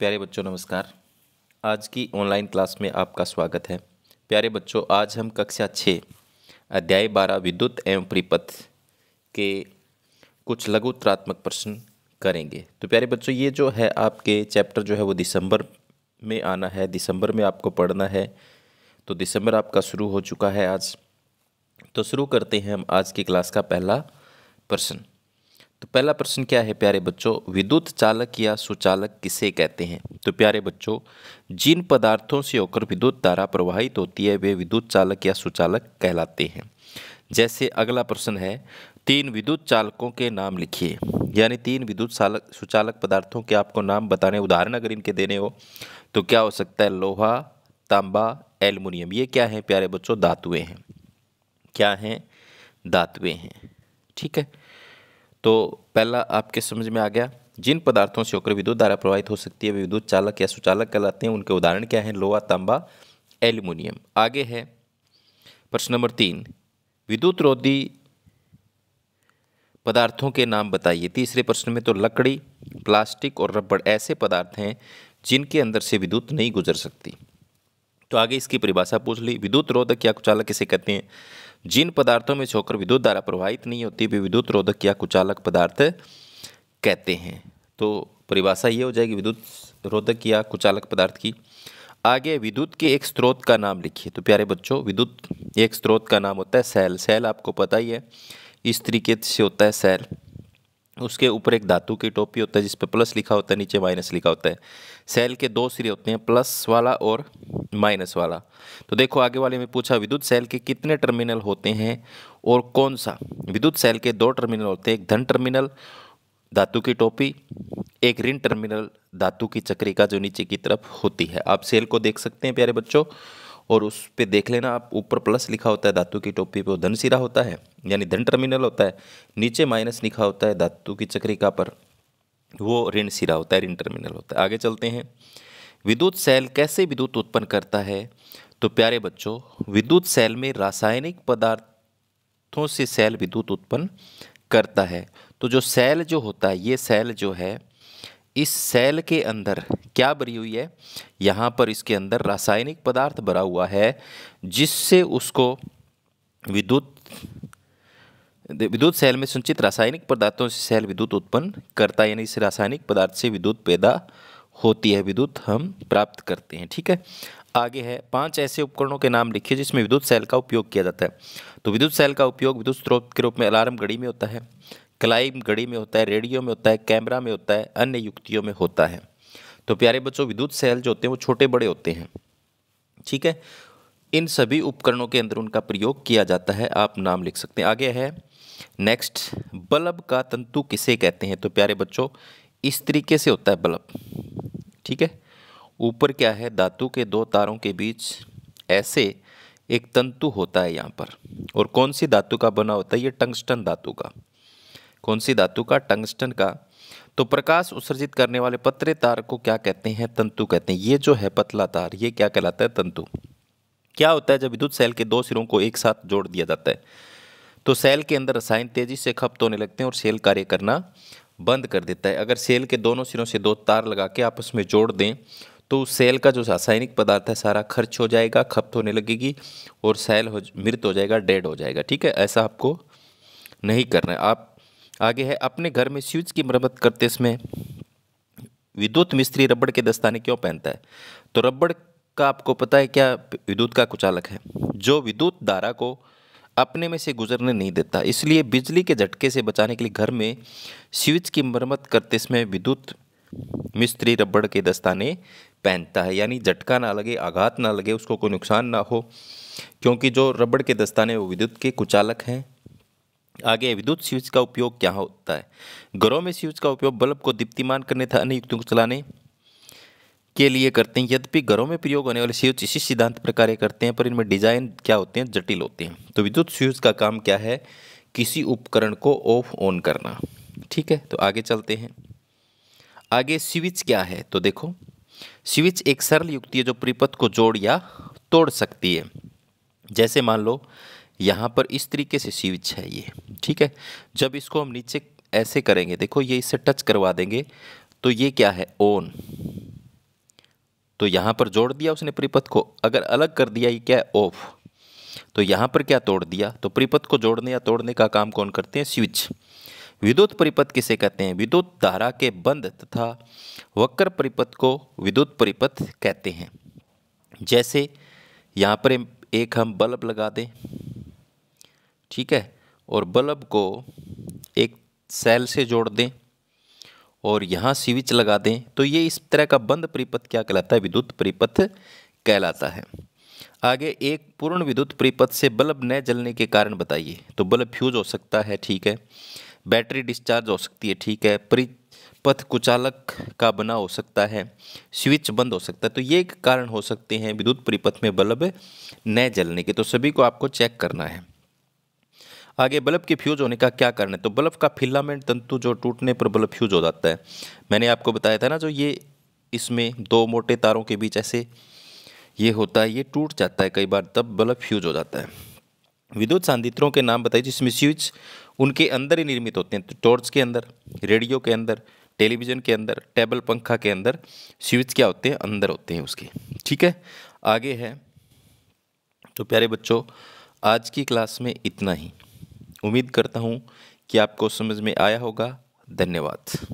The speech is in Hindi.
प्यारे बच्चों नमस्कार। आज की ऑनलाइन क्लास में आपका स्वागत है। प्यारे बच्चों, आज हम कक्षा 6 अध्याय 12 विद्युत एवं परिपथ के कुछ लघुत्रात्मक प्रश्न करेंगे। तो प्यारे बच्चों, ये जो है आपके चैप्टर जो है वो दिसंबर में आना है, दिसंबर में आपको पढ़ना है। तो दिसंबर आपका शुरू हो चुका है आज। तो शुरू करते हैं हम आज की क्लास का पहला प्रश्न। तो पहला प्रश्न क्या है प्यारे बच्चों, विद्युत चालक या सुचालक किसे कहते हैं? तो प्यारे बच्चों, जिन पदार्थों से होकर विद्युत धारा प्रवाहित होती है वे विद्युत चालक या सुचालक कहलाते हैं। जैसे अगला प्रश्न है, 3 विद्युत चालकों के नाम लिखिए। यानी 3 विद्युत चालक सुचालक पदार्थों के आपको नाम बताने, उदाहरण अगर इनके देने हो तो क्या हो सकता है? लोहा, तांबा, एल्युमिनियम। ये क्या है प्यारे बच्चों? धातुएं हैं। क्या हैं? धातुएं हैं। ठीक है, तो पहला आपके समझ में आ गया। जिन पदार्थों से होकर विद्युत धारा प्रवाहित हो सकती है वे विद्युत चालक या सुचालक कहलाते हैं। उनके उदाहरण क्या हैं? लोहा, तांबा, एल्युमिनियम। आगे है प्रश्न नंबर 3, विद्युत रोधी पदार्थों के नाम बताइए। तीसरे प्रश्न में तो लकड़ी, प्लास्टिक और रबड़ ऐसे पदार्थ हैं जिनके अंदर से विद्युत नहीं गुजर सकती। तो आगे इसकी परिभाषा पूछ ली। विद्युत रोधक या कुचालक किसे कहते हैं? जिन पदार्थों में से होकर विद्युत धारा प्रवाहित नहीं होती वे विद्युत रोधक या कुचालक पदार्थ कहते हैं। तो परिभाषा ये हो जाएगी विद्युत रोधक या कुचालक पदार्थ की। आगे विद्युत के एक स्रोत का नाम लिखिए। तो प्यारे बच्चों, विद्युत एक स्रोत का नाम होता है सेल। सेल आपको पता ही है, इस तरीके से होता है सेल। उसके ऊपर एक धातु की टोपी होता है जिस पे प्लस लिखा होता है, नीचे माइनस लिखा होता है। सेल के 2 सिरे होते हैं, प्लस वाला और माइनस वाला। तो देखो आगे वाले में पूछा विद्युत सेल के कितने टर्मिनल होते हैं और कौन सा? विद्युत सेल के 2 टर्मिनल होते हैं, एक धन टर्मिनल धातु की टोपी, एक ऋण टर्मिनल धातु की चक्रिका जो नीचे की तरफ होती है। आप सेल को देख सकते हैं प्यारे बच्चों, और उस पे देख लेना आप, ऊपर प्लस लिखा होता है धातु की टोपी पे, वो धन सिरा होता है यानी धन टर्मिनल होता है। नीचे माइनस लिखा होता है धातु की चक्रिका पर, वो ऋण सिरा होता है, ऋण टर्मिनल होता है। आगे चलते हैं, विद्युत सेल कैसे विद्युत उत्पन्न करता है? तो प्यारे बच्चों, विद्युत सेल में रासायनिक पदार्थों से सेल विद्युत उत्पन्न करता है। तो जो सेल जो होता है, ये सेल जो है, इस सेल के अंदर क्या भरी हुई है? यहाँ पर इसके अंदर रासायनिक पदार्थ भरा हुआ है जिससे उसको विद्युत सेल में संचित रासायनिक पदार्थों से सेल विद्युत उत्पन्न करता है। यानी इस रासायनिक पदार्थ से विद्युत पैदा होती है, विद्युत हम प्राप्त करते हैं। ठीक है, आगे है 5 ऐसे उपकरणों के नाम लिखिए जिसमें विद्युत सेल का उपयोग किया जाता है। तो विद्युत सेल का उपयोग विद्युत स्रोत के रूप में अलार्म घड़ी में होता है, क्लाइम घड़ी में होता है, रेडियो में होता है, कैमरा में होता है, अन्य युक्तियों में होता है। तो प्यारे बच्चों, विद्युत सेल जो होते हैं वो छोटे बड़े होते हैं। ठीक है, इन सभी उपकरणों के अंदर उनका प्रयोग किया जाता है। आप नाम लिख सकते हैं। आगे है नेक्स्ट, बल्ब का तंतु किसे कहते हैं? तो प्यारे बच्चों, इस तरीके से होता है बल्ब। ठीक है, ऊपर क्या है? धातु के 2 तारों के बीच ऐसे एक तंतु होता है यहाँ पर। और कौन सी धातु का बना होता है? ये टंगस्टन धातु का। कौन सी धातु का? टंगस्टन का। तो प्रकाश उत्सर्जित करने वाले पतले तार को क्या कहते हैं? तंतु कहते हैं। ये जो है पतला तार, ये क्या कहलाता है? तंतु। क्या होता है जब विद्युत सेल के 2 सिरों को एक साथ जोड़ दिया जाता है तो सेल के अंदर रसायन तेजी से खपत होने लगते हैं और सेल कार्य करना बंद कर देता है। अगर सेल के दोनों सिरों से 2 तार लगा के आपस में जोड़ दें तो उस सेल का जो रासायनिक पदार्थ है सारा खर्च हो जाएगा, खपत होने लगेगी और सेल मृत हो जाएगा, डेड हो जाएगा। ठीक है, ऐसा आपको नहीं करना है। आप आगे है, अपने घर में स्विच की मरम्मत करते समय विद्युत मिस्त्री रबड़ के दस्ताने क्यों पहनता है? तो रबड़ का आपको पता है क्या विद्युत का कुचालक है, जो विद्युत धारा को अपने में से गुजरने नहीं देता। इसलिए बिजली के झटके से बचाने के लिए घर में स्विच की मरम्मत करते समय विद्युत मिस्त्री रबड़ के दस्ताने पहनता है। यानी झटका ना लगे, आघात ना लगे, उसको कोई नुकसान ना हो, क्योंकि जो रबड़ के दस्ताने वो विद्युत के कुचालक हैं। आगे विद्युत स्विच का उपयोग क्या होता है? घरों में स्विच का उपयोग बल्ब को दीप्तिमान करने तथा अन्य युक्तियों को चलाने के लिए करते हैं। यद्यपि घरों में प्रयोग होने वाले स्विच इसी सिद्धांत पर कार्य करते हैं, पर इनमें डिजाइन क्या होते हैं? जटिल होते हैं। तो विद्युत स्विच का काम क्या है? किसी उपकरण को ऑफ ऑन करना। ठीक है, तो आगे चलते हैं। आगे स्विच क्या है? तो देखो, स्विच एक सरल युक्ति है जो परिपथ को जोड़ या तोड़ सकती है। जैसे मान लो यहाँ पर इस तरीके से स्विच है ये। ठीक है, जब इसको हम नीचे ऐसे करेंगे, देखो ये इससे टच करवा देंगे तो ये क्या है? ऑन। तो यहाँ पर जोड़ दिया उसने परिपथ को। अगर अलग कर दिया, ये क्या है, ऑफ, तो यहाँ पर क्या तोड़ दिया। तो परिपथ को जोड़ने या तोड़ने का काम कौन करते हैं, स्विच। विद्युत परिपथ किसे कहते हैं, विद्युत धारा के बंद तथा वक्र परिपथ को विद्युत परिपथ कहते हैं। जैसे यहाँ पर एक हम बल्ब लगा दें, ठीक है, और बल्ब को एक सेल से जोड़ दें और यहाँ स्विच लगा दें, तो ये इस तरह का बंद परिपथ क्या कहलाता है, विद्युत परिपथ कहलाता है। आगे, एक पूर्ण विद्युत परिपथ से बल्ब न जलने के कारण बताइए। तो बल्ब फ्यूज हो सकता है, ठीक है, बैटरी डिस्चार्ज हो सकती है, ठीक है, परिपथ कुचालक का बना हो सकता है, स्विच बंद हो सकता है। तो ये कारण हो सकते हैं विद्युत परिपथ में बल्ब न जलने के। तो सभी को आपको चेक करना है। आगे, बल्ब के फ्यूज होने का क्या कारण है। तो बल्ब का फिलामेंट तंतु जो टूटने पर बल्ब फ्यूज हो जाता है। मैंने आपको बताया था ना, जो ये इसमें दो मोटे तारों के बीच ऐसे ये होता है, ये टूट जाता है कई बार, तब बल्ब फ्यूज हो जाता है। विद्युत सांधित्रों के नाम बताइए जिसमें स्विच उनके अंदर ही निर्मित होते हैं। तो टॉर्च के अंदर, रेडियो के अंदर, टेलीविज़न के अंदर, टेबल पंखा के अंदर स्विच क्या होते हैं, अंदर होते हैं उसके, ठीक है। आगे है, तो प्यारे बच्चों, आज की क्लास में इतना ही। उम्मीद करता हूँ कि आपको समझ में आया होगा। धन्यवाद।